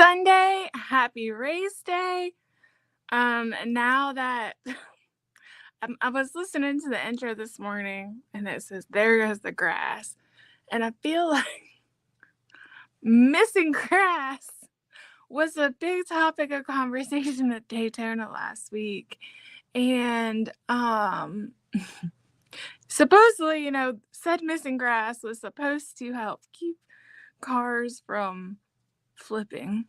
Sunday. Happy race day. Now that I was listening to the intro this morning and it says, "There goes the grass." And I feel like missing grass was a big topic of conversation at Daytona last week. And supposedly, said missing grass was supposed to help keep cars from flipping.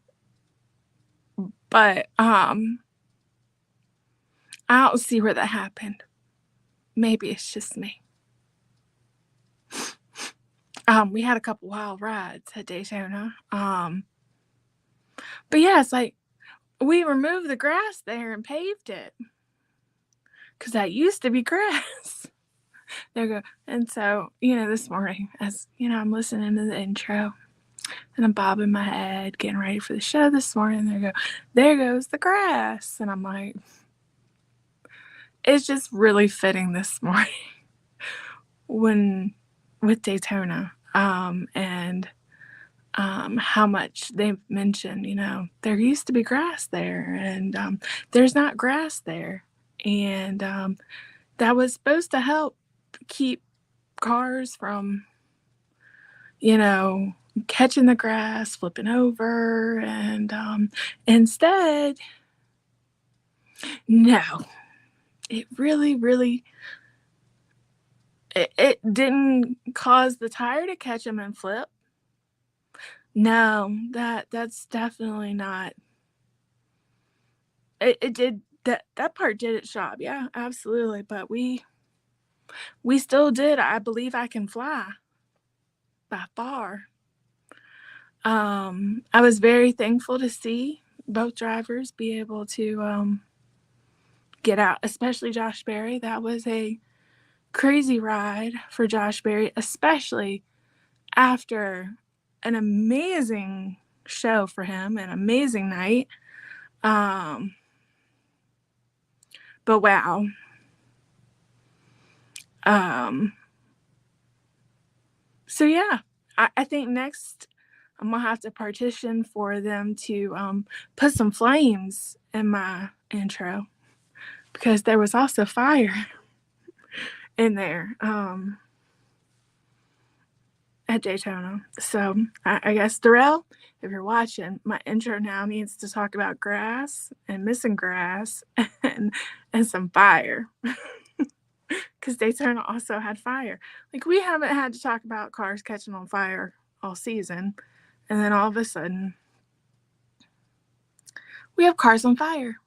But I don't see where that happened. Maybe it's just me. We had a couple wild rides at Daytona. But yeah, it's like we removed the grass there and paved it. Cause that used to be grass. There you go. And so, this morning, as I'm listening to the intro and I'm bobbing my head, getting ready for the show this morning. There goes the grass. And I'm like, it's just really fitting this morning with Daytona. And how much they've mentioned, there used to be grass there and there's not grass there. And that was supposed to help keep cars from, catching the grass, flipping over. And instead, no, it really, it didn't cause the tire to catch them and flip. No, that's definitely not. It did that part did its job, yeah, absolutely. But we still did. I believe I can fly by far. I was very thankful to see both drivers be able to get out, especially Josh Berry. That was a crazy ride for Josh Berry, especially after an amazing show for him, an amazing night. But wow. So yeah, I think next I'm gonna have to partition for them to put some flames in my intro because there was also fire in there at Daytona. So I guess, Darrell, if you're watching, my intro now needs to talk about grass and missing grass and some fire. Because Daytona also had fire. Like, we haven't had to talk about cars catching on fire all season. And then all of a sudden, we have cars on fire.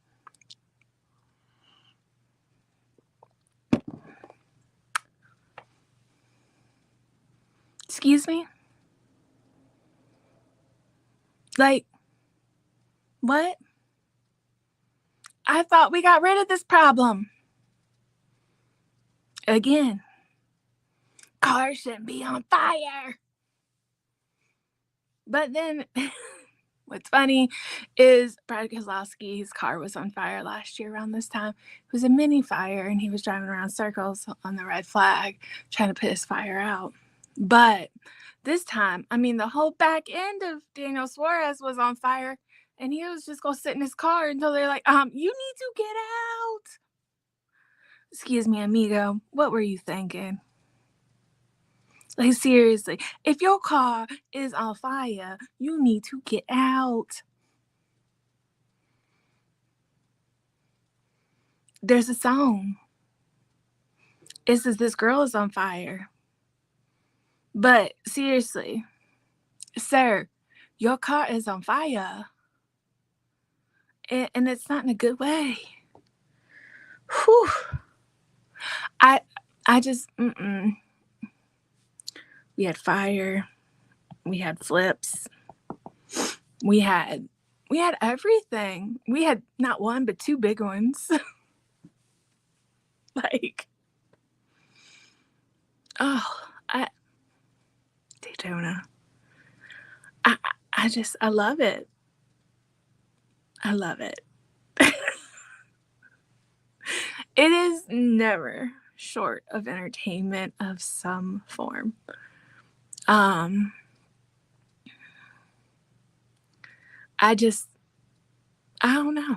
Excuse me? Like, what? I thought we got rid of this problem. Again, cars shouldn't be on fire. But then, what's funny is Brad Keselowski's car was on fire last year around this time. It was a mini fire, and he was driving around circles on the red flag trying to put his fire out. But this time, the whole back end of Daniel Suarez was on fire, and he was just going to sit in his car until they're like, you need to get out. Excuse me, amigo, what were you thinking? Like, seriously, if your car is on fire, you need to get out. There's a song. It says this girl is on fire. But seriously, sir, your car is on fire. And it's not in a good way. Whew. I just, we had fire. We had flips. We had everything. We had not one, but two big ones. Like, Daytona. I love it. I love it. It is never short of entertainment of some form. I don't know.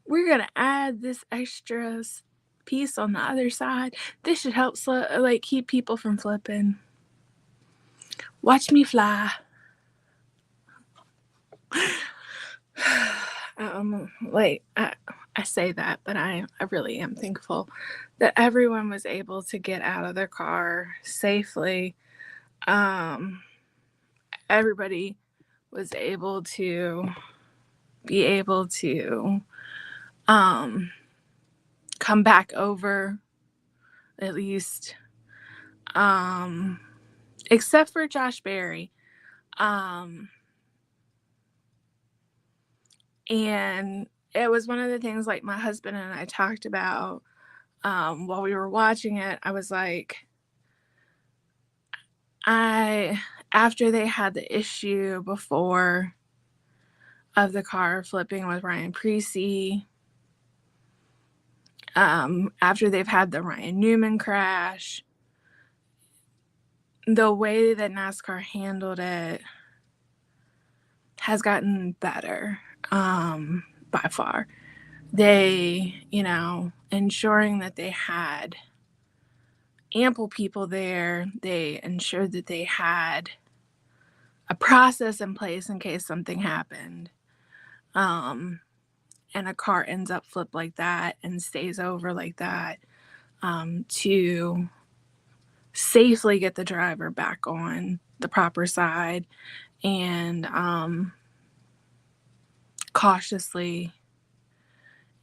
We're going to add this extra piece on the other side. This should help keep people from flipping. Watch me fly. I say that, but I really am thankful that everyone was able to get out of their car safely. Everybody was able to come back over, at least, except for Josh Berry. And it was one of the things, like, my husband and I talked about while we were watching it. I was like, after they had the issue before of the car flipping with Ryan Preece, after they've had the Ryan Newman crash, the way that NASCAR handled it has gotten better, by far. They, ensuring that they had ample people there. They ensured that they had a process in place in case something happened. And a car ends up flipped like that and stays over like that, to safely get the driver back on the proper side and cautiously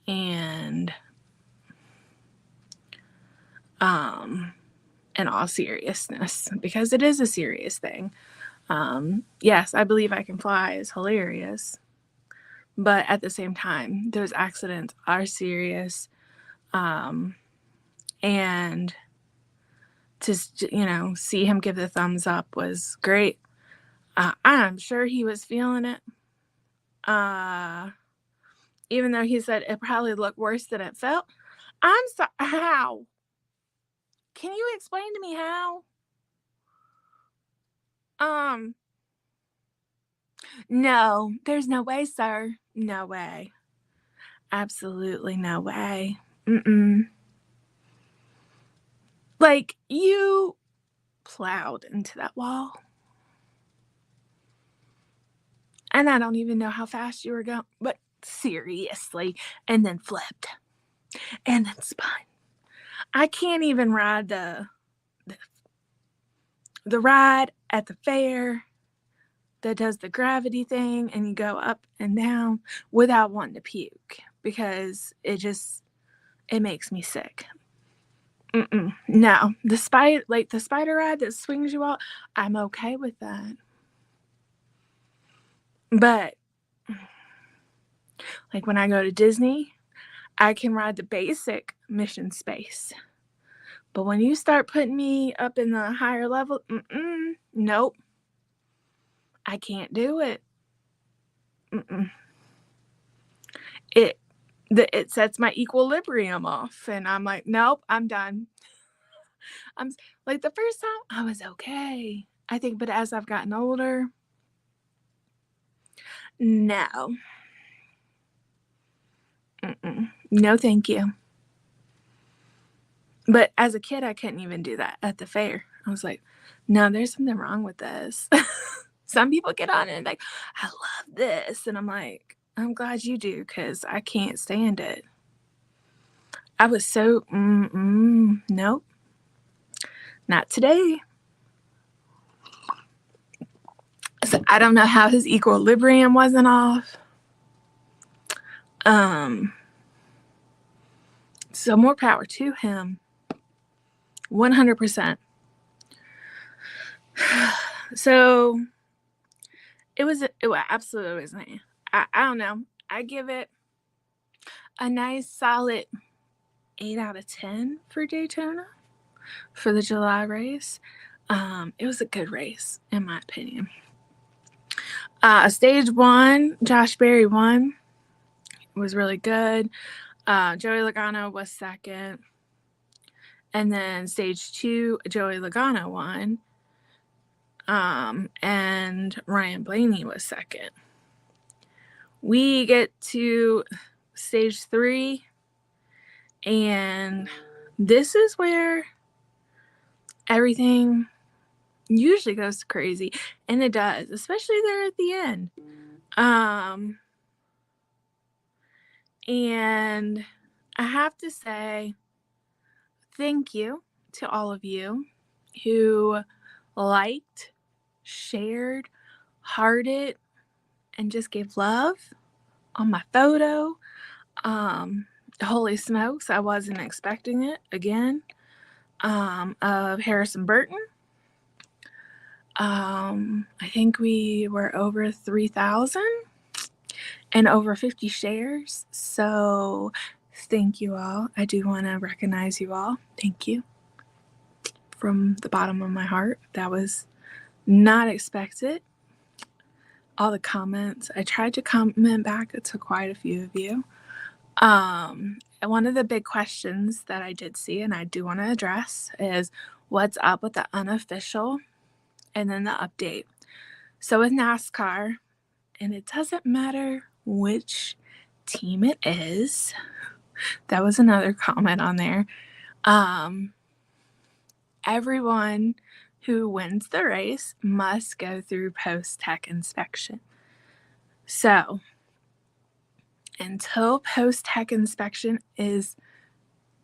and in all seriousness, because it is a serious thing. Yes, I Believe I Can Fly is hilarious, but at the same time, those accidents are serious. And to, see him give the thumbs up was great. I'm sure he was feeling it. Even though he said it probably looked worse than it felt. I'm sorry. How? Can you explain to me how? No, there's no way, sir. No way. Absolutely no way. Like, you plowed into that wall. And I don't even know how fast you were going, but seriously. And then flipped. And then spun. I can't even ride the ride at the fair that does the gravity thing and you go up and down without wanting to puke, because it makes me sick. No, the spider ride that swings you out, I'm okay with that. But like when I go to Disney, I can ride the basic Mission Space. But when you start putting me up in the higher level, nope. I can't do it. It sets my equilibrium off, and I'm like, nope, I'm done. I'm like, the first time I was okay, I think, but as I've gotten older, no. No, thank you. But as a kid, I couldn't even do that at the fair. I was like, no, there's something wrong with this. Some people get on it and like, I love this. And I'm like, I'm glad you do, because I can't stand it. I was so, nope. Not today. So I don't know how his equilibrium wasn't off. So more power to him. 100%. So it was absolutely amazing. I don't know. I give it a nice solid 8 out of 10 for Daytona, for the July race. It was a good race, in my opinion. Stage 1, Josh Berry won. It was really good. Joey Logano was second. And then stage 2, Joey Logano won. And Ryan Blaney was second. We get to stage 3, and this is where everything usually goes crazy, and it does, especially there at the end. And I have to say thank you to all of you who liked, shared, hearted, and just gave love on my photo. Holy smokes, I wasn't expecting it again. Of Harrison Burton. I think we were over 3,000 and over 50 shares. So thank you all. I do want to recognize you all. Thank you from the bottom of my heart. That was not expected. All the comments. I tried to comment back to quite a few of you. One of the big questions that I did see and I do want to address is what's up with the unofficial and then the update. So with NASCAR, and it doesn't matter which team it is, that was another comment on there. Everyone who wins the race must go through post-tech inspection. So until post-tech inspection is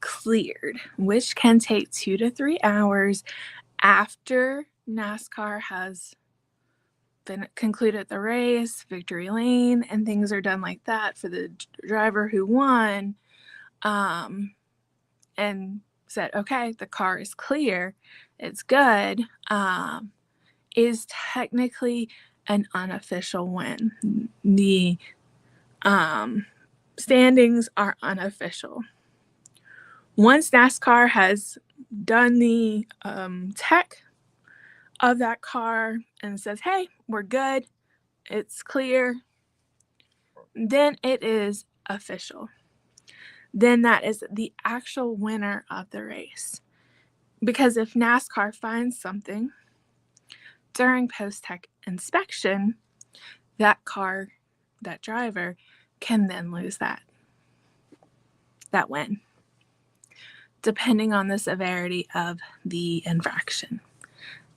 cleared, which can take 2 to 3 hours after NASCAR has been concluded the race, victory lane, and things are done like that for the driver who won, and said, okay, the car is clear, it's good, is technically an unofficial win. The standings are unofficial. Once NASCAR has done the tech of that car and says, hey, we're good, it's clear, then it is official. Then that is the actual winner of the race. Because if NASCAR finds something during post-tech inspection, that car, that driver, can then lose that win, depending on the severity of the infraction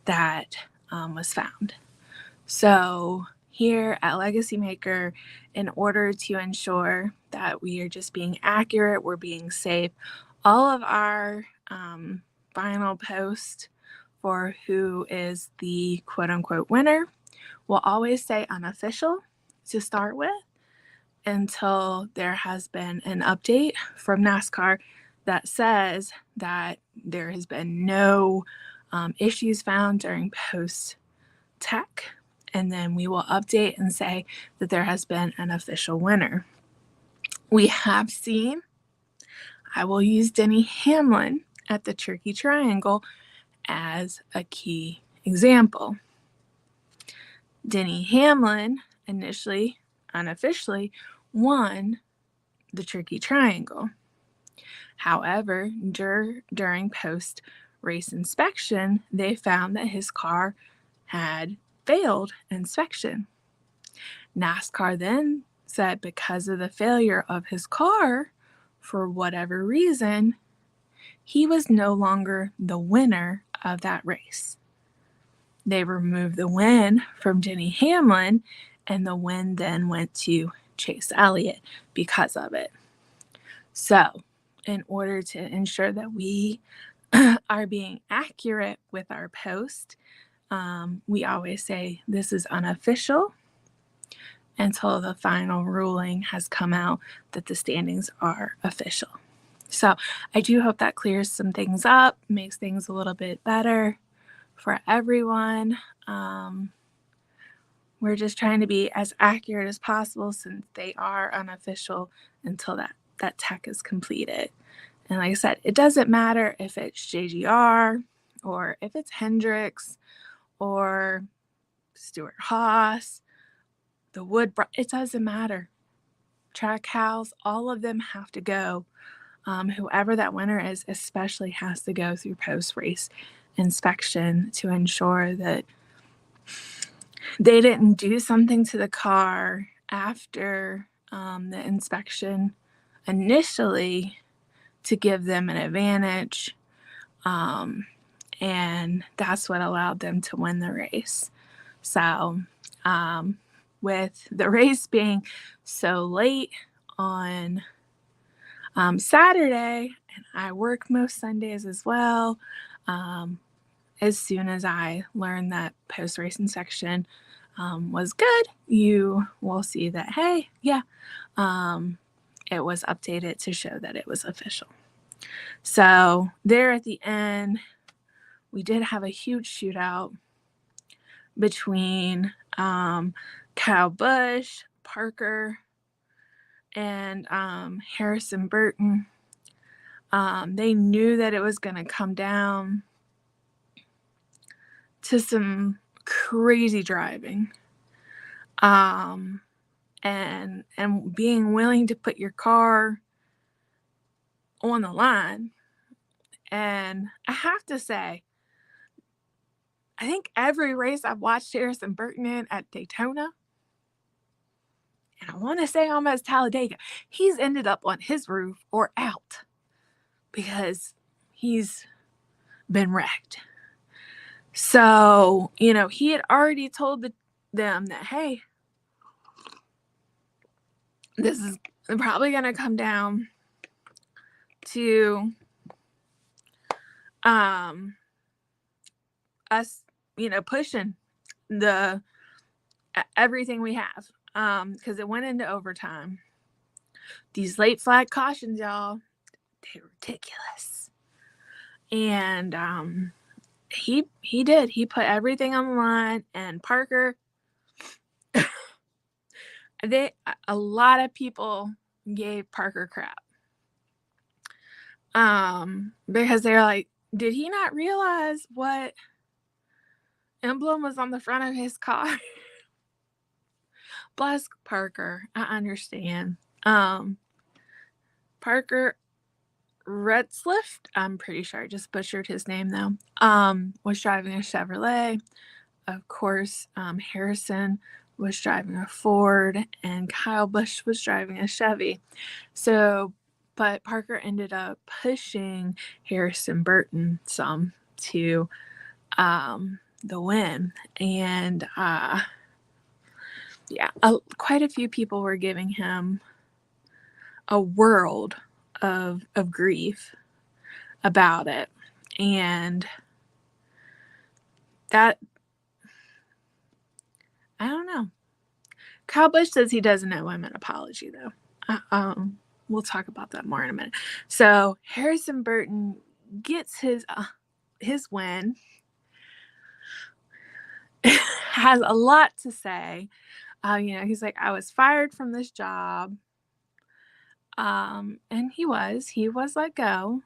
that was found. So here at Legacy Maker, in order to ensure that we are just being accurate, we're being safe, all of our final post for who is the quote-unquote winner will always say unofficial to start with until there has been an update from NASCAR that says that there has been no issues found during post-tech, and then we will update and say that there has been an official winner. We have seen, I will use Denny Hamlin at the Turkey Triangle as a key example. Denny Hamlin initially, unofficially, won the Turkey Triangle. However, during post-race inspection, they found that his car had failed inspection. NASCAR then said because of the failure of his car, for whatever reason, he was no longer the winner of that race. They removed the win from Denny Hamlin, and the win then went to Chase Elliott because of it. So, in order to ensure that we are being accurate with our post, we always say this is unofficial until the final ruling has come out that the standings are official. So I do hope that clears some things up, makes things a little bit better for everyone. We're just trying to be as accurate as possible since they are unofficial until that tech is completed. And like I said, it doesn't matter if it's JGR or if it's Hendricks or Stewart Haas, the Wood, it doesn't matter. Trackhouse, all of them have to go. Whoever that winner is, especially has to go through post-race inspection to ensure that they didn't do something to the car after the inspection initially to give them an advantage. And that's what allowed them to win the race. So, with the race being so late on Saturday, and I work most Sundays as well, as soon as I learned that post-race inspection was good, you will see that, hey, yeah, it was updated to show that it was official. So there at the end, we did have a huge shootout between Kyle Busch, Parker, and Harrison Burton. They knew that it was going to come down to some crazy driving, and being willing to put your car on the line. And I have to say, I think every race I've watched Harrison Burton in at Daytona, and I want to say almost Talladega, he's ended up on his roof or out because he's been wrecked. So, he had already told them that, hey, this is probably going to come down to us, pushing the everything we have, because it went into overtime. These late flag cautions, y'all, they're ridiculous. And he did. He put everything on the line. And Parker, a lot of people gave Parker crap, because they're like, did he not realize what emblem was on the front of his car? Bless Parker, I understand. Parker Retzliff, I'm pretty sure I just butchered his name though, was driving a Chevrolet. Of course, Harrison was driving a Ford, and Kyle Busch was driving a Chevy. So, but Parker ended up pushing Harrison Burton some to the win. And quite a few people were giving him a world of grief about it. And that, I don't know. Kyle Busch says he doesn't owe him an apology, though. We'll talk about that more in a minute. So Harrison Burton gets his win. Has a lot to say. He's like, I was fired from this job. And he was let go.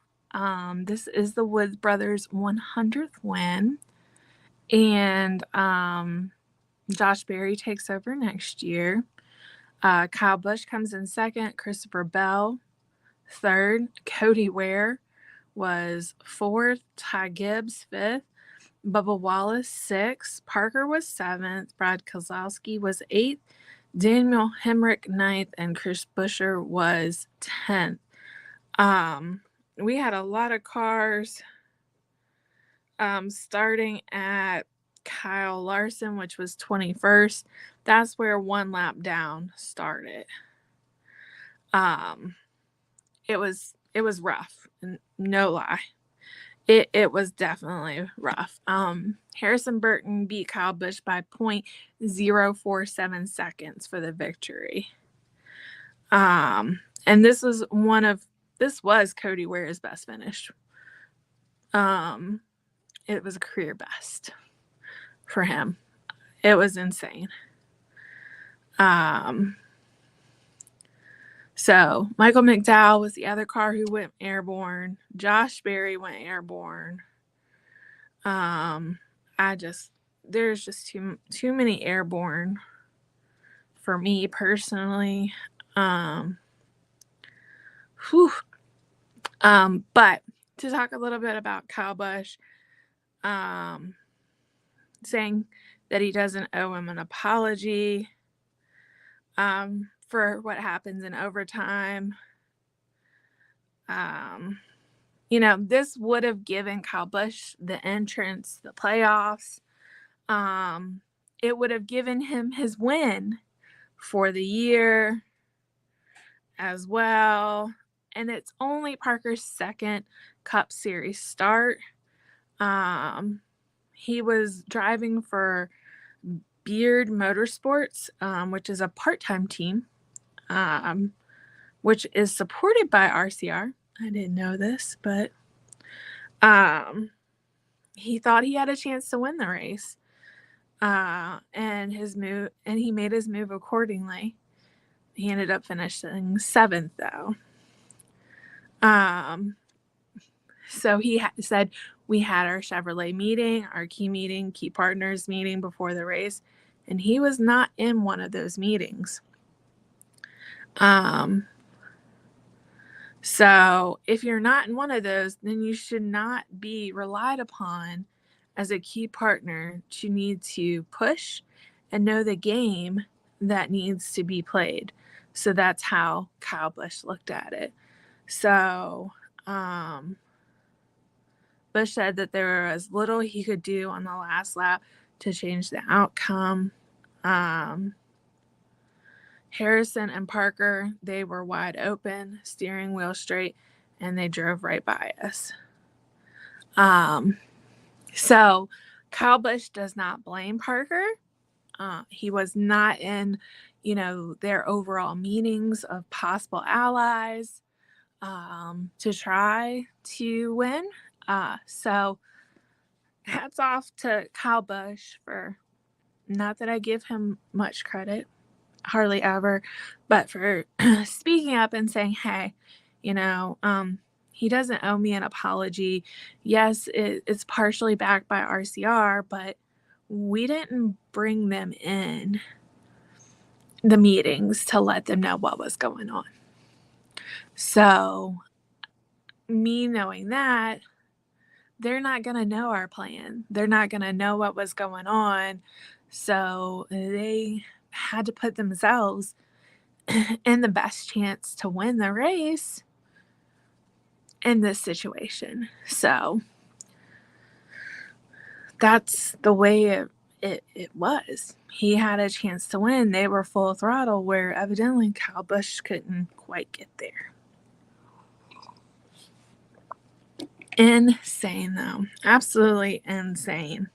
This is the Woods brothers' 100th win. And Josh Berry takes over next year. Kyle Busch comes in second. Christopher Bell, third. Cody Ware was fourth. Ty Gibbs, fifth. Bubba Wallace, sixth. Parker was seventh. Brad Keselowski was eighth. Daniel Hemrick, ninth. And Chris Buescher was 10th. We had a lot of cars starting at Kyle Larson, which was 21st. That's where one lap down started. It was rough, no lie. It was definitely rough. Harrison Burton beat Kyle Busch by 0.047 seconds for the victory. And this was Cody Ware's best finish. It was a career best for him. It was insane. So Michael McDowell was the other car who went airborne. Josh Berry went airborne. There's just too many airborne for me personally. But to talk a little bit about Kyle Busch, saying that he doesn't owe him an apology. for what happens in overtime. This would have given Kyle Busch the entrance, the playoffs. It would have given him his win for the year as well. And it's only Parker's second Cup Series start. He was driving for Beard Motorsports, which is a part-time team, which is supported by RCR. I didn't know this, but he thought he had a chance to win the race. And he made his move accordingly. He ended up finishing 7th, though. So he said we had our Chevrolet meeting, our key partners meeting before the race, and he was not in one of those meetings. So if you're not in one of those, then you should not be relied upon as a key partner to need to push and know the game that needs to be played. So that's how Kyle Busch looked at it. So Busch said that there was little he could do on the last lap to change the outcome. Harrison and Parker, they were wide open, steering wheel straight, and they drove right by us. So Kyle Busch does not blame Parker. He was not in, their overall meetings of possible allies to try to win. So hats off to Kyle Busch for, not that I give him much credit, hardly ever, but for speaking up and saying, hey, he doesn't owe me an apology. Yes, it's partially backed by RCR, but we didn't bring them in the meetings to let them know what was going on. So me knowing that, they're not going to know our plan. They're not going to know what was going on. So they had to put themselves in the best chance to win the race in this situation. So that's the way it was. He had a chance to win. They were full throttle, where evidently Kyle Busch couldn't quite get there. Insane, though. Absolutely insane.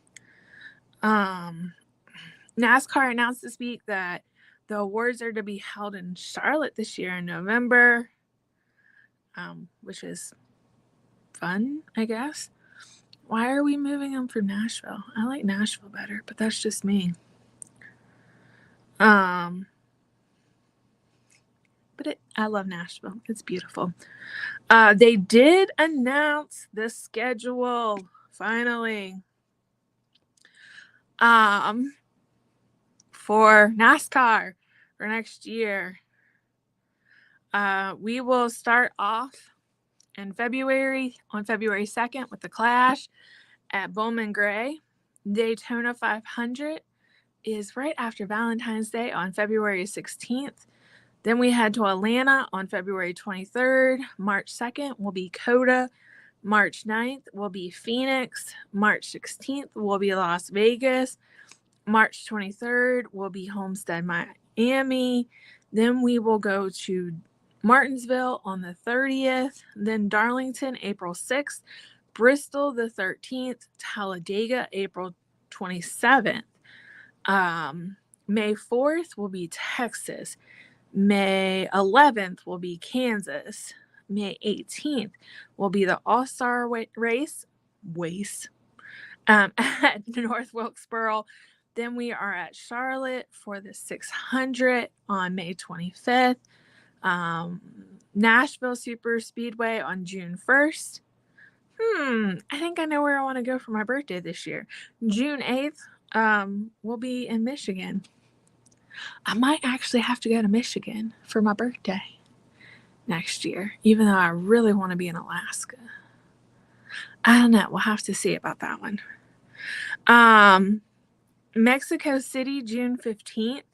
NASCAR announced this week that the awards are to be held in Charlotte this year in November, which is fun, I guess. Why are we moving them from Nashville? I like Nashville better, but that's just me. But I love Nashville. It's beautiful. They did announce the schedule finally for NASCAR for next year. We will start off in February, on February 2nd, with the Clash at Bowman Gray. Daytona 500 is right after Valentine's Day on February 16th. Then we head to Atlanta on February 23rd. March 2nd will be COTA. March 9th will be Phoenix. March 16th will be Las Vegas. March 23rd will be Homestead, Miami. Then we will go to Martinsville on the 30th. Then Darlington, April 6th. Bristol, the 13th. Talladega, April 27th. May 4th will be Texas. May 11th will be Kansas. May 18th will be the All-Star race at North Wilkesboro. Then we are at Charlotte for the 600 on May 25th. Nashville Super Speedway on June 1st. I think I know where I want to go for my birthday this year. June 8th, we'll be in Michigan. I might actually have to go to Michigan for my birthday next year, even though I really want to be in Alaska. I don't know. We'll have to see about that one. Mexico City, June 15th.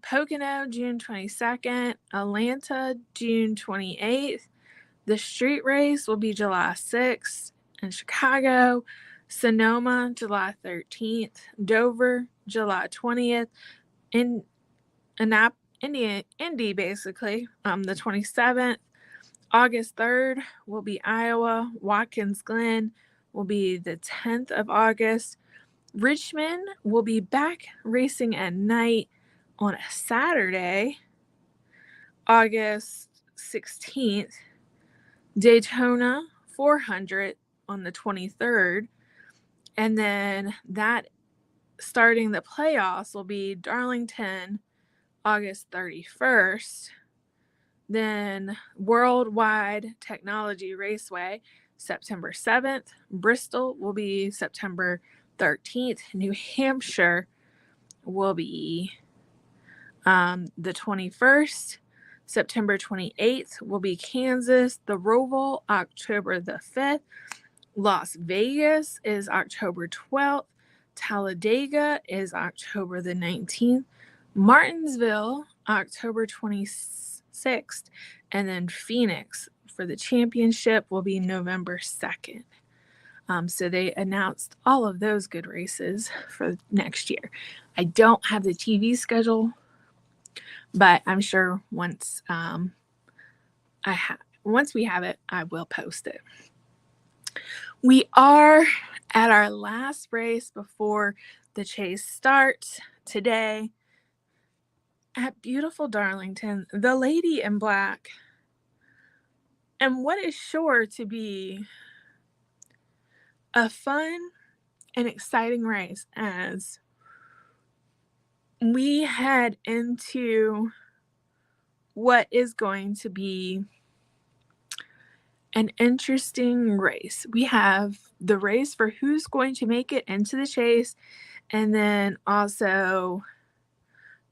Pocono, June 22nd. Atlanta, June 28th. The street race will be July 6th in Chicago. Sonoma, July 13th. Dover, July 20th. In Indy, basically, the 27th. August 3rd will be Iowa. Watkins Glen will be the 10th of August. Richmond will be back racing at night on a Saturday, August 16th. Daytona 400 on the 23rd. And then that starting the playoffs will be Darlington, August 31st. Then Worldwide Technology Raceway, September 7th. Bristol will be September 13th. New Hampshire will be the 21st. September 28th will be Kansas. The Roval, October the 5th. Las Vegas is October 12th. Talladega is October the 19th. Martinsville, October 26th. And then Phoenix for the championship will be November 2nd. So they announced all of those good races for next year. I don't have the TV schedule, but I'm sure once we have it, I will post it. We are at our last race before the chase starts today at beautiful Darlington, the Lady in Black. And what is sure to be a fun and exciting race as we head into what is going to be an interesting race. We have the race for who's going to make it into the chase, and then also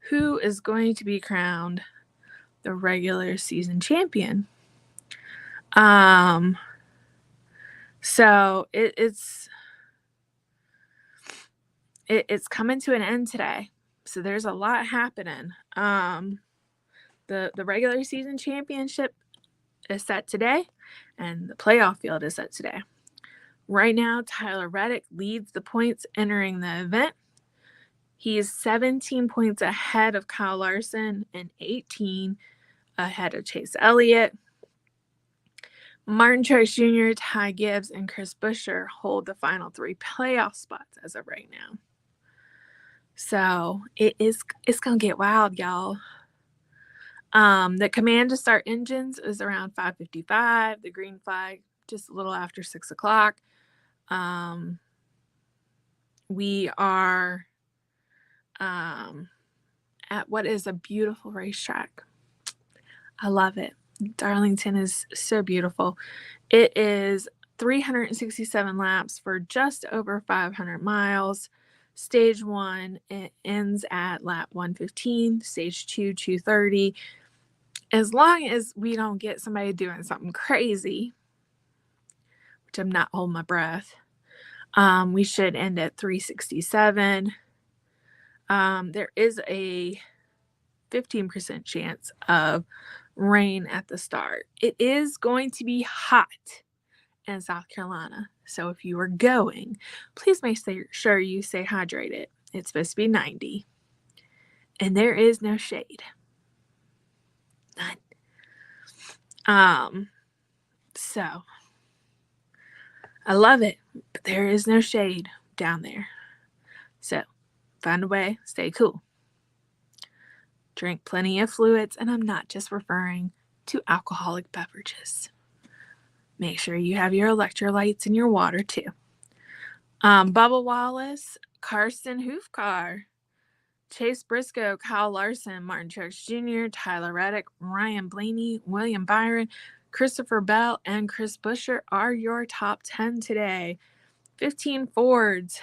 who is going to be crowned the regular season champion. So it's coming to an end today. So there's a lot happening. The regular season championship is set today, and the playoff field is set today. Right now, Tyler Reddick leads the points entering the event. He is 17 points ahead of Kyle Larson and 18 ahead of Chase Elliott. Martin Truex Jr., Ty Gibbs, and Chris Buescher hold the final 3 playoff spots as of right now. So it's going to get wild, y'all. The command to start engines is around 5:55. The green flag just a little after 6 o'clock. We are at what is a beautiful racetrack. I love it. Darlington is so beautiful. It is 367 laps for just over 500 miles. Stage 1, it ends at lap 115. Stage 2, 230. As long as we don't get somebody doing something crazy, which I'm not holding my breath, we should end at 367. There is a 15% chance of rain at the start. It is going to be hot in South Carolina. So if you are going, please make sure you stay hydrated. It's supposed to be 90. And there is no shade. None. So I love it, but there is no shade down there. So find a way, stay cool. Drink plenty of fluids, and I'm not just referring to alcoholic beverages. Make sure you have your electrolytes in your water too. Bubba Wallace, Karsten Hoofkar, Chase Briscoe, Kyle Larson, Martin Truex Jr., Tyler Reddick, Ryan Blaney, William Byron, Christopher Bell, and Chris Buescher are your top 10 today. 15 Fords,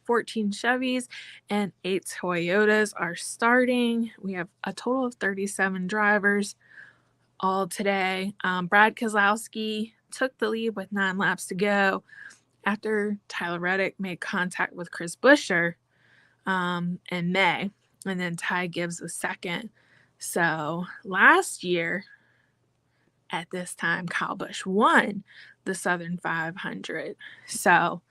14 Chevys, and 8 Toyotas are starting. We have a total of 37 drivers all today. Brad Keselowski took the lead with 9 laps to go after Tyler Reddick made contact with Chris Buescher in May. and then Ty Gibbs was second. So last year at this time, Kyle Busch won the Southern 500. So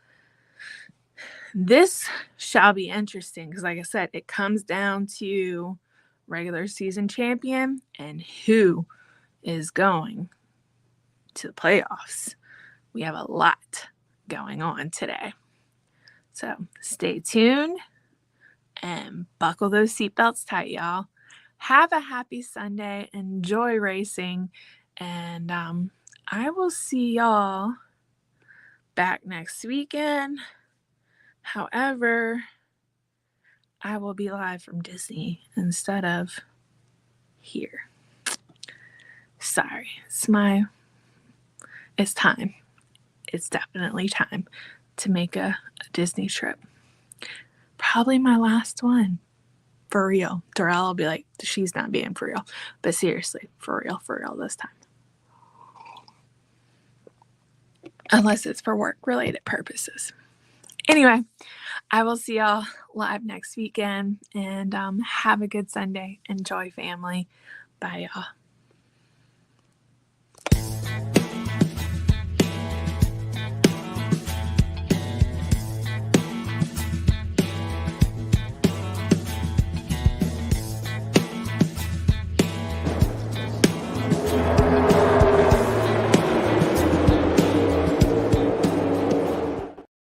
this shall be interesting because, like I said, it comes down to regular season champion and who is going to the playoffs. We have a lot going on today. So stay tuned and buckle those seatbelts tight, y'all. Have a happy Sunday. Enjoy racing. And I will see y'all back next weekend. However, I will be live from Disney instead of here. Sorry. It's time. It's definitely time to make a Disney trip. Probably my last one. For real. Darrell will be like, she's not being for real. But seriously, for real this time. Unless it's for work-related purposes. Anyway, I will see y'all live next weekend. And have a good Sunday. Enjoy, family. Bye, y'all.